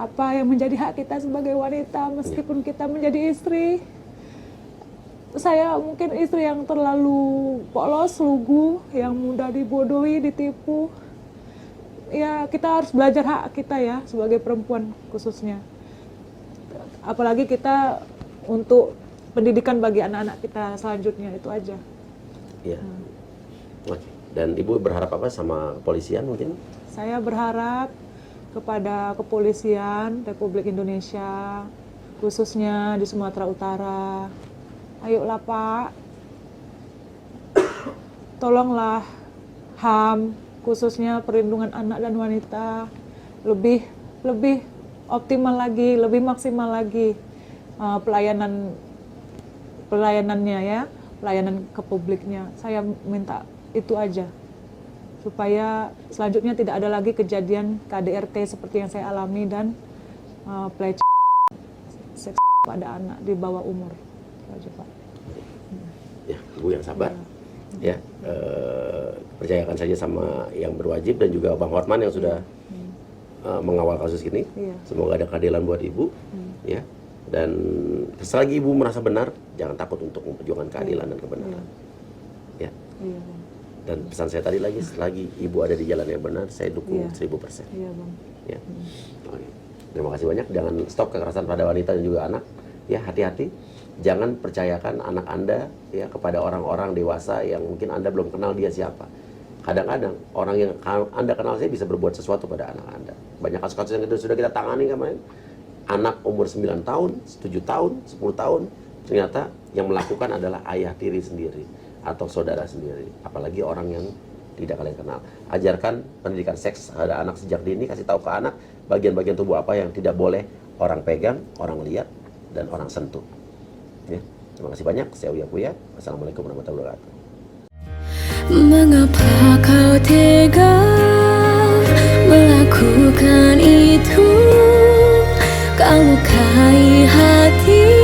Apa yang menjadi hak kita sebagai wanita meskipun kita menjadi istri. Saya mungkin istri yang terlalu polos, lugu, yang mudah dibodohi, ditipu. Ya kita harus belajar hak kita ya sebagai perempuan khususnya. Apalagi kita untuk pendidikan bagi anak-anak kita selanjutnya, itu aja. Iya. Oke. Dan Ibu berharap apa sama kepolisian mungkin? Saya berharap kepada kepolisian Republik Indonesia, khususnya di Sumatera Utara, ayolah Pak, tolonglah HAM, khususnya perlindungan anak dan wanita, lebih optimal lagi, lebih maksimal lagi pelayanannya ya, pelayanan ke publiknya. Saya minta itu aja. supaya selanjutnya tidak ada lagi kejadian KDRT seperti yang saya alami dan pelecehan seks pada anak di bawah umur. Itu aja, Pak. Ya, Ibu yang sabar. Ya, percayakan saja sama yang berwajib dan juga Bang Hotman yang sudah mengawal kasus ini. Iya. Semoga ada keadilan buat Ibu. Ya. Dan selagi Ibu merasa benar, jangan takut untuk memperjuangkan keadilan dan kebenaran. Ya. Iya, Bang. Dan pesan saya tadi lagi, selagi Ibu ada di jalan yang benar, saya dukung 1000%. Iya, Bang. Ya. Oke. Terima kasih banyak. Jangan stop kekerasan pada wanita dan juga anak. Ya, hati-hati. Jangan percayakan anak Anda ya kepada orang-orang dewasa yang mungkin Anda belum kenal dia siapa. Kadang-kadang orang yang Anda kenal saya bisa berbuat sesuatu pada anak Anda. Banyak kasus-kasus yang sudah kita tangani kemarin. Anak umur 9 tahun, 7 tahun, 10 tahun, ternyata yang melakukan adalah ayah tiri sendiri atau saudara sendiri. Apalagi orang yang tidak kalian kenal. Ajarkan pendidikan seks pada anak sejak dini, kasih tahu ke anak bagian-bagian tubuh apa yang tidak boleh orang pegang, orang lihat, dan orang sentuh. Ya. Terima kasih banyak. Saya Uya Kuya. Wassalamualaikum warahmatullahi wabarakatuh. Mengapa kau tega melakukan itu? Kau lukai hati